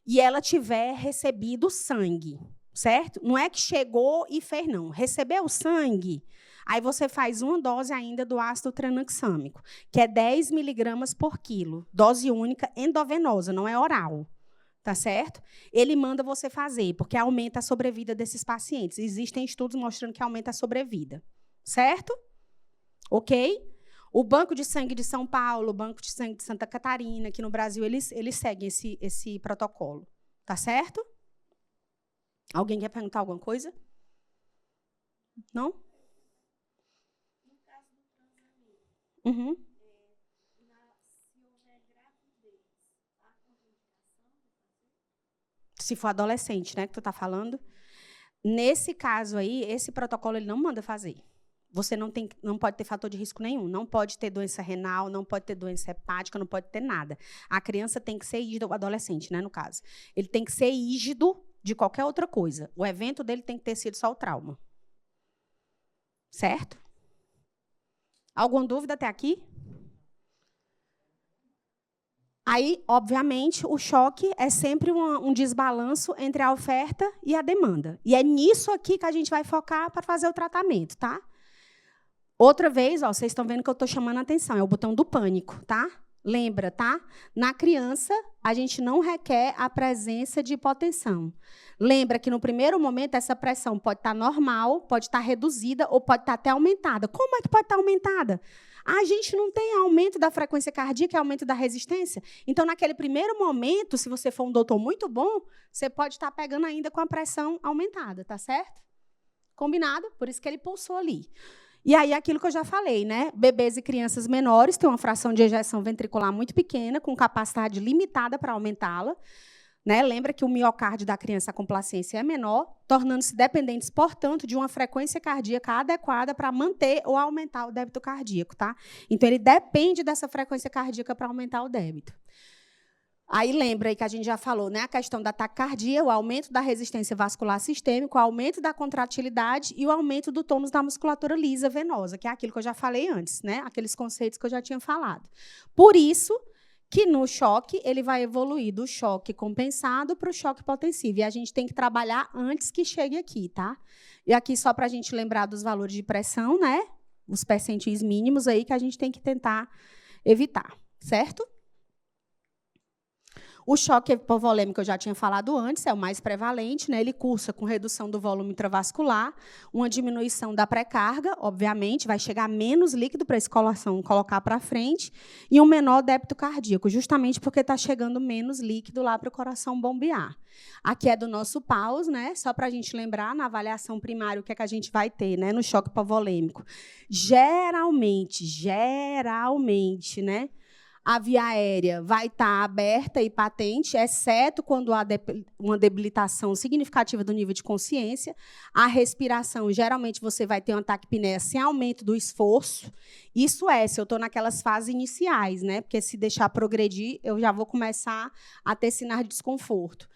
E ela tiver recebido sangue, certo? Não é que chegou e fez, não. Recebeu o sangue, aí você faz uma dose ainda do ácido tranexâmico, que é 10 miligramas por quilo, dose única endovenosa, não é oral, tá certo? Ele manda você fazer, porque aumenta a sobrevida desses pacientes. Existem estudos mostrando que aumenta a sobrevida, certo? Ok? O Banco de Sangue de São Paulo, o Banco de Sangue de Santa Catarina, aqui no Brasil, eles seguem esse protocolo. Tá certo? Alguém quer perguntar alguma coisa? Não? No caso do transamento, Uhum. se houver gravidez, há contraindicação de fazer? Se for adolescente, né, que tu está falando. Nesse caso aí, esse protocolo ele não manda fazer. Você não pode ter fator de risco nenhum. Não pode ter doença renal, não pode ter doença hepática, não pode ter nada. A criança tem que ser rígida, o adolescente, né, no caso. Ele tem que ser rígido de qualquer outra coisa. O evento dele tem que ter sido só o trauma. Certo? Alguma dúvida até aqui? Aí, obviamente, o choque é sempre um desbalanço entre a oferta e a demanda. E é nisso aqui que a gente vai focar para fazer o tratamento, tá? Outra vez, ó, vocês estão vendo que eu estou chamando a atenção, é o botão do pânico, tá? Lembra, tá? Na criança, a gente não requer a presença de hipotensão. Lembra que, no primeiro momento, essa pressão pode estar normal, pode estar reduzida ou pode estar até aumentada. Como é que pode estar aumentada? A gente não tem aumento da frequência cardíaca e aumento da resistência. Então, naquele primeiro momento, se você for um doutor muito bom, você pode estar pegando ainda com a pressão aumentada, tá certo? Combinado? Por isso que ele pulsou ali. E aí, aquilo que eu já falei, né? Bebês e crianças menores têm uma fração de ejeção ventricular muito pequena, com capacidade limitada para aumentá-la. Né? Lembra que o miocárdio da criança, a complacência é menor, tornando-se dependentes, portanto, de uma frequência cardíaca adequada para manter ou aumentar o débito cardíaco. Tá? Então, ele depende dessa frequência cardíaca para aumentar o débito. Aí lembra aí que a gente já falou, né, a questão da taquicardia, o aumento da resistência vascular sistêmica, o aumento da contratilidade e o aumento do tônus da musculatura lisa venosa, que é aquilo que eu já falei antes, né, aqueles conceitos que eu já tinha falado. Por isso que no choque ele vai evoluir do choque compensado para o choque hipotensivo. E a gente tem que trabalhar antes que chegue aqui, tá? E aqui só para a gente lembrar dos valores de pressão, né, os percentis mínimos aí que a gente tem que tentar evitar, certo? O choque hipovolêmico, eu já tinha falado antes, é o mais prevalente, né? Ele cursa com redução do volume intravascular, uma diminuição da pré-carga, obviamente, vai chegar menos líquido para esse coração colocar para frente, e um menor débito cardíaco, justamente porque está chegando menos líquido lá para o coração bombear. Aqui é do nosso paus, né? Só para a gente lembrar, na avaliação primária, o que é que a gente vai ter, né? No choque hipovolêmico. Geralmente, né? A via aérea vai estar aberta e patente, exceto quando há uma debilitação significativa do nível de consciência. A respiração, geralmente, você vai ter uma taquipneia sem aumento do esforço. Isso se eu estou naquelas fases iniciais, né? Porque se deixar progredir, eu já vou começar a ter sinais de desconforto.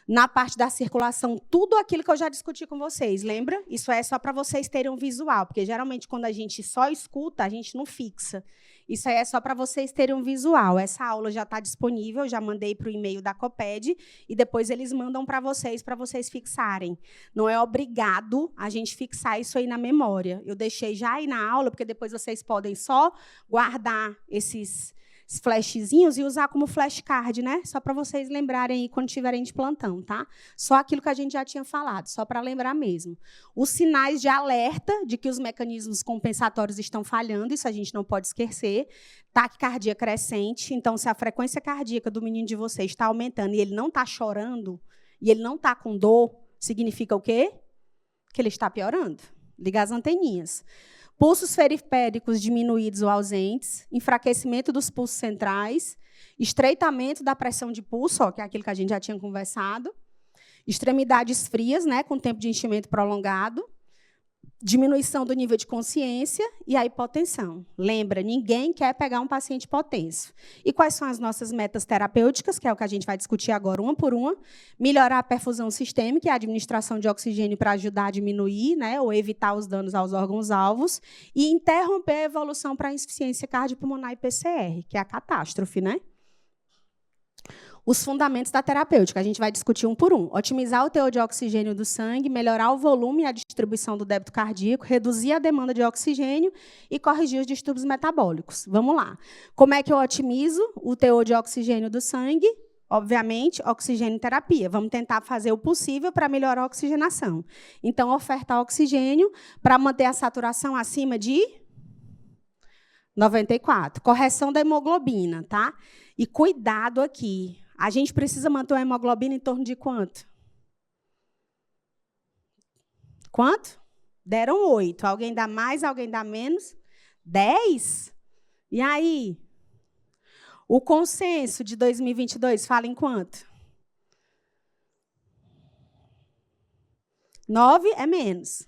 Na parte da circulação, tudo aquilo que eu já discuti com vocês, lembra? Isso é só para vocês terem um visual, porque, geralmente, quando a gente só escuta, a gente não fixa. Isso aí é só para vocês terem um visual. Essa aula já está disponível, já mandei para o e-mail da Coped, e depois eles mandam para vocês fixarem. Não é obrigado a gente fixar isso aí na memória. Eu deixei já aí na aula, porque depois vocês podem só guardar esses flashzinhos e usar como flashcard, né? Só para vocês lembrarem aí quando tiverem de plantão, tá? Só aquilo que a gente já tinha falado, só para lembrar mesmo. Os sinais de alerta de que os mecanismos compensatórios estão falhando, isso a gente não pode esquecer. Taquicardia crescente, então, se a frequência cardíaca do menino de vocês está aumentando e ele não está chorando, e ele não está com dor, significa o quê? Que ele está piorando. Liga as anteninhas. Pulsos periféricos diminuídos ou ausentes, enfraquecimento dos pulsos centrais, estreitamento da pressão de pulso, que é aquilo que a gente já tinha conversado, extremidades frias, né, com tempo de enchimento prolongado, diminuição do nível de consciência e a hipotensão. Lembra, ninguém quer pegar um paciente hipotenso. E quais são as nossas metas terapêuticas, que é o que a gente vai discutir agora, uma por uma? Melhorar a perfusão sistêmica e a administração de oxigênio para ajudar a diminuir, né, ou evitar os danos aos órgãos-alvos, e interromper a evolução para a insuficiência cardiopulmonar e PCR, que é a catástrofe, né? Os fundamentos da terapêutica, a gente vai discutir um por um. Otimizar o teor de oxigênio do sangue, melhorar o volume e a distribuição do débito cardíaco, reduzir a demanda de oxigênio e corrigir os distúrbios metabólicos. Vamos lá. Como é que eu otimizo o teor de oxigênio do sangue? Obviamente, oxigênio terapia. Vamos tentar fazer o possível para melhorar a oxigenação. Então, ofertar oxigênio para manter a saturação acima de 94. Correção da hemoglobina, tá? E cuidado aqui. A gente precisa manter a hemoglobina em torno de quanto? Quanto? Deram 8. Alguém dá mais, alguém dá menos? 10? E aí? O consenso de 2022 fala em quanto? 9 é menos.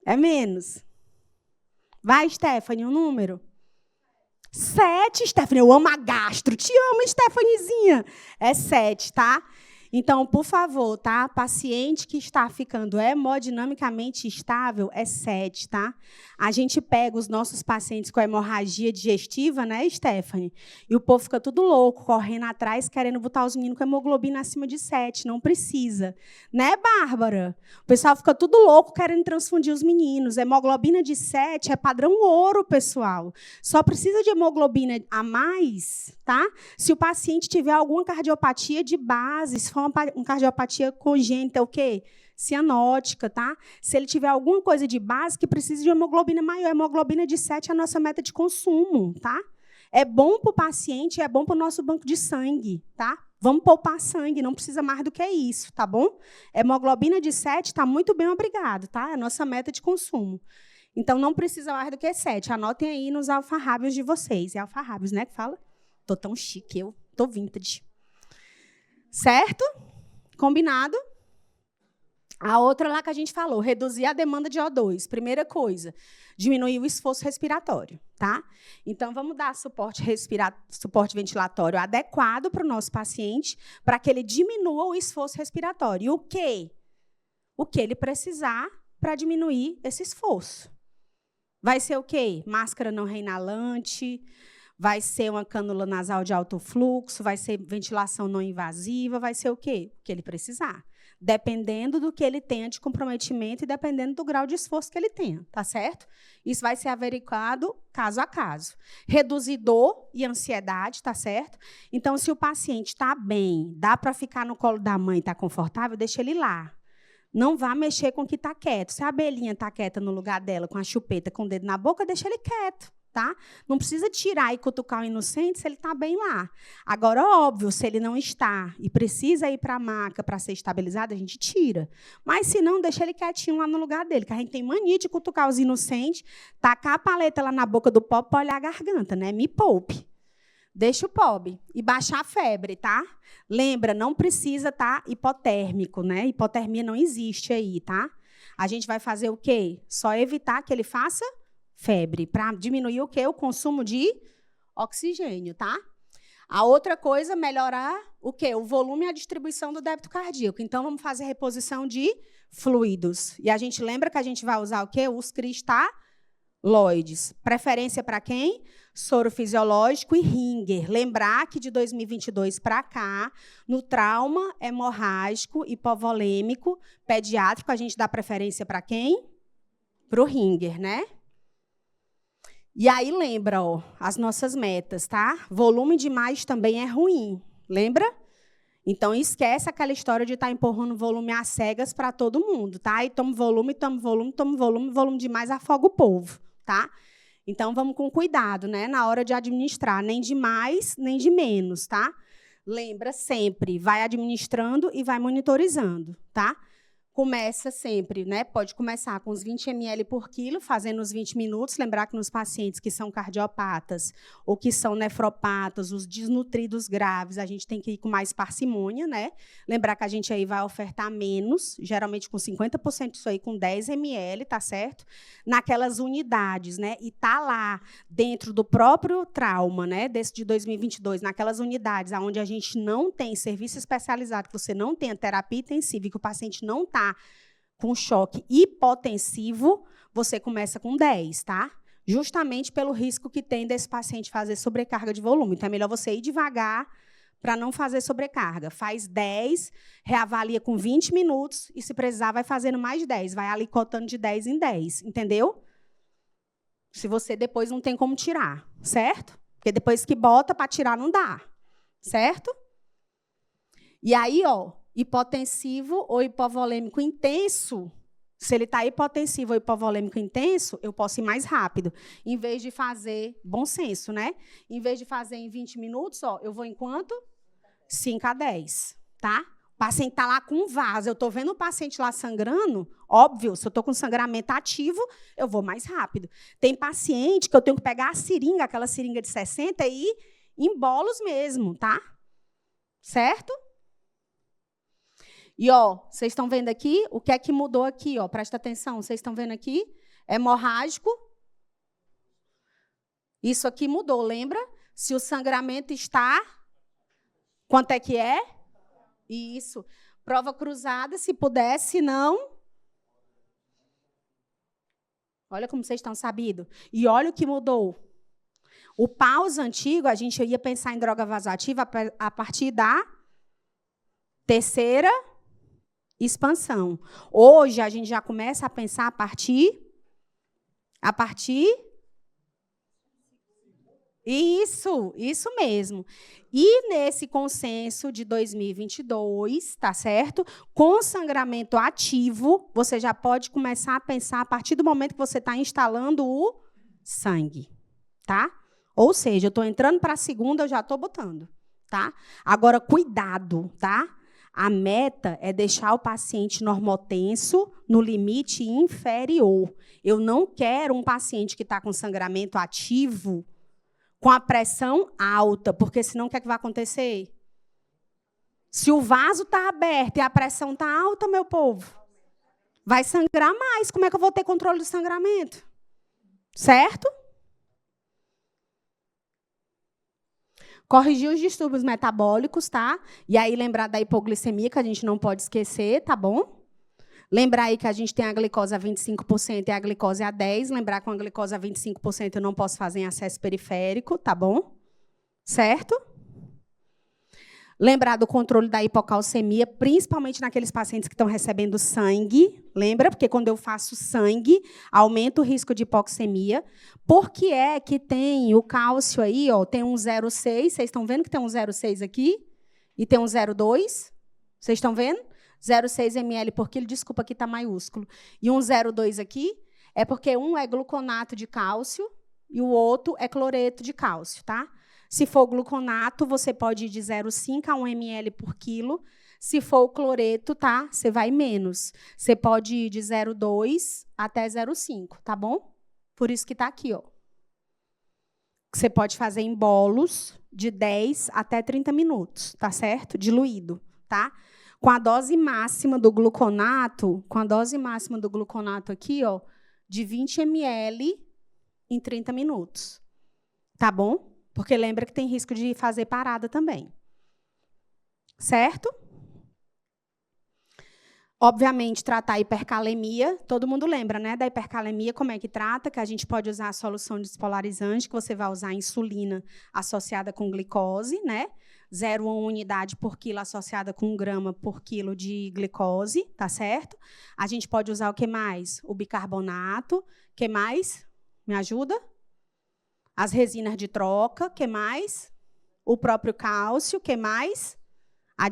É menos. Vai, Stephanie, um número? 7, Stephanie. Eu amo a gastro. Te amo, Stephaniezinha. É 7, tá? Então, por favor, tá? Paciente que está ficando hemodinamicamente estável é 7, tá? A gente pega os nossos pacientes com hemorragia digestiva, né, Stephanie? E o povo fica tudo louco, correndo atrás, querendo botar os meninos com hemoglobina acima de 7. Não precisa. Né, Bárbara? O pessoal fica tudo louco, querendo transfundir os meninos. Hemoglobina de 7 é padrão ouro, pessoal. Só precisa de hemoglobina a mais, tá? Se o paciente tiver alguma cardiopatia de base, se for uma cardiopatia congênita, o quê? Cianótica, tá? Se ele tiver alguma coisa de base que precisa de hemoglobina maior, hemoglobina de 7 é a nossa meta de consumo, tá? É bom para o paciente, é bom para o nosso banco de sangue, tá? Vamos poupar sangue, não precisa mais do que isso, tá bom? Hemoglobina de 7 está muito bem, obrigado, tá? É a nossa meta de consumo. Então, não precisa mais do que 7. Anotem aí nos alfarrábios de vocês. É alfarrábios, né, que fala? Tô tão chique, eu tô vintage. Certo? Combinado? A outra lá que a gente falou, reduzir a demanda de O2. Primeira coisa, diminuir o esforço respiratório, tá? Então, vamos dar suporte ventilatório adequado para o nosso paciente, para que ele diminua o esforço respiratório. E o quê? O que ele precisar para diminuir esse esforço. Vai ser o quê? Máscara não reinalante, vai ser uma cânula nasal de alto fluxo, vai ser ventilação não invasiva, vai ser o quê? O que ele precisar. Dependendo do que ele tenha de comprometimento e dependendo do grau de esforço que ele tenha, tá certo? Isso vai ser averiguado caso a caso. Reduzir dor e ansiedade, tá certo? Então, se o paciente está bem, dá para ficar no colo da mãe e está confortável, deixa ele lá. Não vá mexer com o que está quieto. Se a abelhinha está quieta no lugar dela, com a chupeta, com o dedo na boca, deixa ele quieto. tá? Não precisa tirar e cutucar o inocente se ele está bem lá. Agora, óbvio, se ele não está e precisa ir para a maca para ser estabilizado, a gente tira. Mas, se não, deixa ele quietinho lá no lugar dele, que a gente tem mania de cutucar os inocentes, tacar a paleta lá na boca do pobre para olhar a garganta, né? Me poupe. Deixa o pobre e baixar a febre, tá? Lembra, não precisa estar hipotérmico, né? Hipotermia não existe aí, tá? A gente vai fazer o quê? Só evitar que ele faça febre, para diminuir o quê? O consumo de oxigênio, tá? A outra coisa, melhorar o quê? O volume e a distribuição do débito cardíaco. Então, vamos fazer reposição de fluidos. E a gente lembra que a gente vai usar o quê? Os cristalóides. Preferência para quem? Soro fisiológico e Ringer. Lembrar que de 2022 para cá, no trauma hemorrágico, hipovolêmico, pediátrico, a gente dá preferência para quem? Para o Ringer, né? E aí, lembra, ó, as nossas metas, tá? Volume demais também é ruim, lembra? Então, esquece aquela história de estar empurrando volume às cegas para todo mundo, tá? E toma volume, toma volume, toma volume, volume demais afoga o povo, tá? Então, vamos com cuidado, né? Na hora de administrar, nem de mais, nem de menos, tá? Lembra sempre, vai administrando e vai monitorizando, tá? Começa sempre, né? Pode começar com os 20 ml por quilo, fazendo os 20 minutos. Lembrar que nos pacientes que são cardiopatas ou que são nefropatas, os desnutridos graves, a gente tem que ir com mais parcimônia, né? Lembrar que a gente aí vai ofertar menos, geralmente com 50% disso aí, com 10 ml, tá certo? Naquelas unidades, né? E tá lá, dentro do próprio trauma, né? Desse de 2022, naquelas unidades onde a gente não tem serviço especializado, que você não tem a terapia intensiva e que o paciente não está com choque hipotensivo, você começa com 10, tá? Justamente pelo risco que tem desse paciente fazer sobrecarga de volume. Então, é melhor você ir devagar para não fazer sobrecarga. Faz 10, reavalia com 20 minutos e, se precisar, vai fazendo mais 10. Vai alicotando de 10 em 10, entendeu? Se você depois não tem como tirar, certo? Porque depois que bota, para tirar não dá, certo? E aí, ó, hipotensivo ou hipovolêmico intenso, se ele está hipotensivo ou hipovolêmico intenso, eu posso ir mais rápido. Em vez de fazer, bom senso, né? Em vez de fazer em 20 minutos, ó, eu vou em quanto? 5 a 10, tá? O paciente está lá com um vaso, eu estou vendo o paciente lá sangrando, óbvio, se eu estou com sangramento ativo, eu vou mais rápido. Tem paciente que eu tenho que pegar a seringa, aquela seringa de 60, e ir em bolos mesmo, tá? Certo? E, ó, vocês estão vendo aqui? O que é que mudou aqui? Ó, presta atenção, vocês estão vendo aqui? Hemorrágico. Isso aqui mudou, lembra? Se o sangramento está... Quanto é que é? Isso. Prova cruzada, se puder, se não... Olha como vocês estão sabidos. E olha o que mudou. O paus antigo, a gente ia pensar em droga vasoativa a partir da terceira expansão. Hoje, a gente já começa a pensar a partir... Isso mesmo. E nesse consenso de 2022, tá certo? Com sangramento ativo, você já pode começar a pensar a partir do momento que você está instalando o sangue, tá? Ou seja, eu estou entrando para a segunda, eu já estou botando, tá? Agora, cuidado, tá? A meta é deixar o paciente normotenso no limite inferior. Eu não quero um paciente que está com sangramento ativo com a pressão alta, porque senão o que é que vai acontecer? Se o vaso está aberto e a pressão está alta, meu povo, vai sangrar mais. Como é que eu vou ter controle do sangramento? Certo? Corrigir os distúrbios metabólicos, tá? E aí lembrar da hipoglicemia, que a gente não pode esquecer, tá bom? Lembrar aí que a gente tem a glicose a 25% e a glicose a 10%. Lembrar que com a glicose a 25% eu não posso fazer em acesso periférico, tá bom? Certo? Lembrar do controle da hipocalcemia, principalmente naqueles pacientes que estão recebendo sangue. Lembra? Porque quando eu faço sangue, aumenta o risco de hipoxemia. Por que é que tem o cálcio aí? Ó, tem um 0,6. Vocês estão vendo que tem um 0,6 aqui? E tem um 0,2? Vocês estão vendo? 0,6 ml por quilo. Desculpa, aqui está maiúsculo. E um 0,2 aqui é porque um é gluconato de cálcio e o outro é cloreto de cálcio, tá? Se for gluconato, você pode ir de 0,5 a 1 ml por quilo. Se for o cloreto, tá? Você vai menos. Você pode ir de 0,2 até 0,5, tá bom? Por isso que está aqui, ó. Você pode fazer em bolos de 10 até 30 minutos, tá certo? Diluído, tá? Com a dose máxima do gluconato, aqui, ó, de 20 ml em 30 minutos. Tá bom? Porque lembra que tem risco de fazer parada também. Certo? Obviamente, tratar a hipercalemia, todo mundo lembra, né, da hipercalemia, como é que trata, que a gente pode usar a solução despolarizante, que você vai usar a insulina associada com glicose, né, 0,1 unidade por quilo associada com 1 grama por quilo de glicose, tá certo? A gente pode usar o que mais? O bicarbonato, o que mais? Me ajuda? As resinas de troca, o que mais? O próprio cálcio, o que mais? A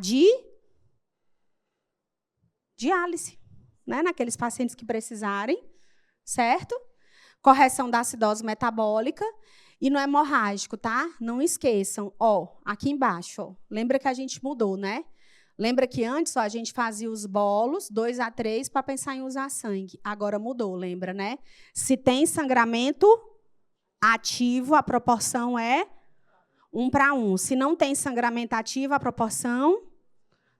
diálise, né? Naqueles pacientes que precisarem, certo? Correção da acidose metabólica e no hemorrágico, tá? Não esqueçam, ó, aqui embaixo, ó, lembra que a gente mudou, né? Lembra que antes ó, a gente fazia os bolos 2 a 3 para pensar em usar sangue. Agora mudou, lembra, né? Se tem sangramento ativo, a proporção é 1:1. Se não tem sangramento ativo, a proporção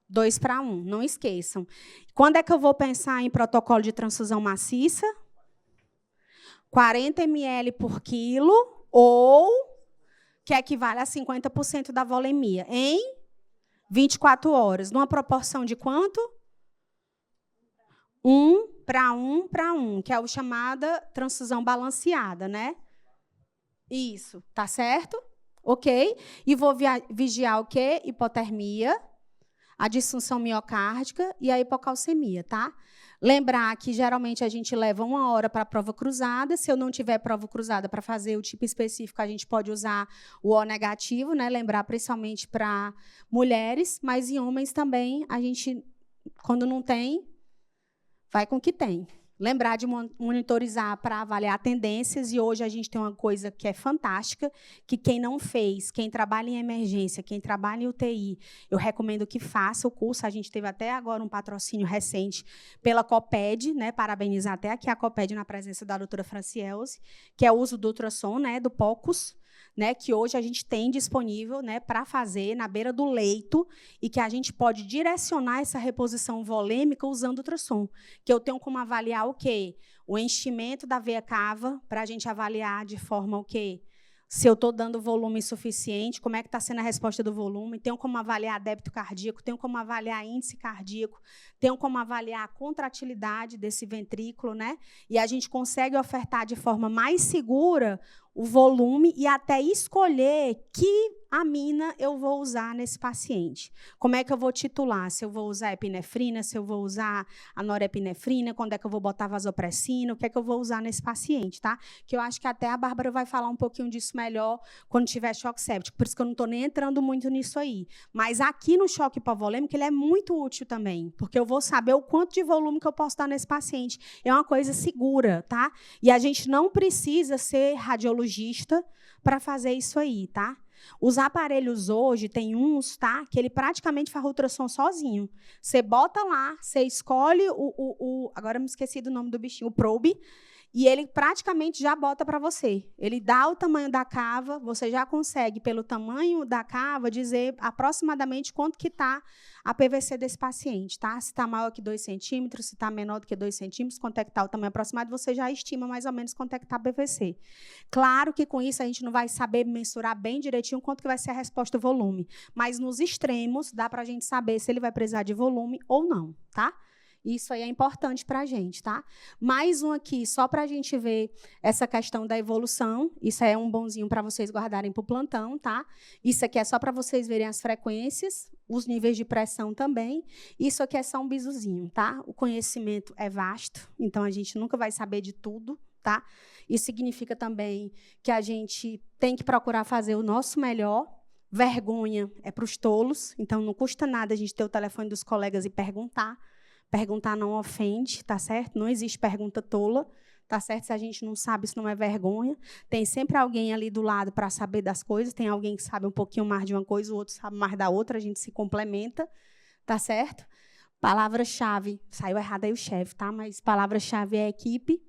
2:1, não esqueçam. Quando é que eu vou pensar em protocolo de transfusão maciça? 40 ml por quilo, ou que equivale a 50% da volemia, em 24 horas. Numa proporção de quanto? 1:1:1, que é a chamada transfusão balanceada, né? Isso, tá certo? Ok? E vou vigiar o quê? Hipotermia, a disfunção miocárdica e a hipocalcemia, tá? Lembrar que, geralmente, a gente leva 1 hora para a prova cruzada. Se eu não tiver prova cruzada para fazer o tipo específico, a gente pode usar o O negativo, né? Lembrar, principalmente, para mulheres, mas em homens também, a gente, quando não tem, vai com o que tem. Lembrar de monitorizar para avaliar tendências, e hoje a gente tem uma coisa que é fantástica, que quem não fez, quem trabalha em emergência, quem trabalha em UTI, eu recomendo que faça o curso. A gente teve até agora um patrocínio recente pela COPED, né, parabenizar até aqui a COPED na presença da doutora Francielse, que é o uso do ultrassom, né, do POCUS, né, que hoje a gente tem disponível, né, para fazer na beira do leito, e que a gente pode direcionar essa reposição volêmica usando ultrassom, que eu tenho como avaliar o quê? O enchimento da veia cava, para a gente avaliar de forma o quê? Se eu estou dando volume suficiente, como é que está sendo a resposta do volume, tenho como avaliar débito cardíaco, tenho como avaliar índice cardíaco, tenho como avaliar a contratilidade desse ventrículo, né? E a gente consegue ofertar de forma mais segura o volume e até escolher que amina eu vou usar nesse paciente. Como é que eu vou titular? Se eu vou usar epinefrina, se eu vou usar a norepinefrina, quando é que eu vou botar vasopressina, o que é que eu vou usar nesse paciente, tá? Que eu acho que até a Bárbara vai falar um pouquinho disso melhor quando tiver choque séptico, por isso que eu não estou nem entrando muito nisso aí. Mas aqui no choque hipovolêmico, ele é muito útil também, porque eu vou saber o quanto de volume que eu posso dar nesse paciente. É uma coisa segura, tá? E a gente não precisa ser radiologista para fazer isso aí, tá? Os aparelhos hoje, tem uns, tá, que ele praticamente faz ultrassom sozinho. Você bota lá, você escolhe agora eu me esqueci do nome do bichinho, o probe, e ele praticamente já bota para você. Ele dá o tamanho da cava, você já consegue, pelo tamanho da cava, dizer aproximadamente quanto que está a PVC desse paciente, tá? Se está maior que 2 centímetros, se está menor do que 2 centímetros, quanto é que está o tamanho aproximado, você já estima mais ou menos quanto é que está a PVC. Claro que com isso a gente não vai saber mensurar bem direitinho quanto que vai ser a resposta do volume, mas nos extremos dá para a gente saber se ele vai precisar de volume ou não, tá? Isso aí é importante para a gente, tá? Mais um aqui, só para a gente ver essa questão da evolução. Isso é um bonzinho para vocês guardarem para o plantão, tá? Isso aqui é só para vocês verem as frequências, os níveis de pressão também. Isso aqui é só um bisuzinho, tá? O conhecimento é vasto, então a gente nunca vai saber de tudo, tá? Isso significa também que a gente tem que procurar fazer o nosso melhor. Vergonha é para os tolos, então não custa nada a gente ter o telefone dos colegas e perguntar. Perguntar não ofende, tá certo? Não existe pergunta tola, tá certo? Se a gente não sabe, isso não é vergonha. Tem sempre alguém ali do lado para saber das coisas. Tem alguém que sabe um pouquinho mais de uma coisa, o outro sabe mais da outra. A gente se complementa, tá certo? Palavra-chave. Saiu errado aí o chefe, tá? Mas palavra-chave é equipe.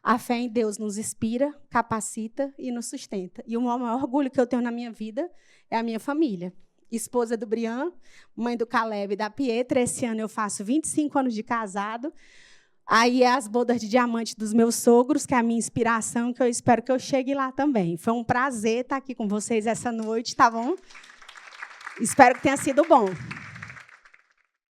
A fé em Deus nos inspira, capacita e nos sustenta. E o maior orgulho que eu tenho na minha vida é a minha família. Esposa do Brian, mãe do Caleb e da Pietra. Esse ano eu faço 25 anos de casado. Aí é as bodas de diamante dos meus sogros, que é a minha inspiração, que eu espero que eu chegue lá também. Foi um prazer estar aqui com vocês essa noite, tá bom? Espero que tenha sido bom.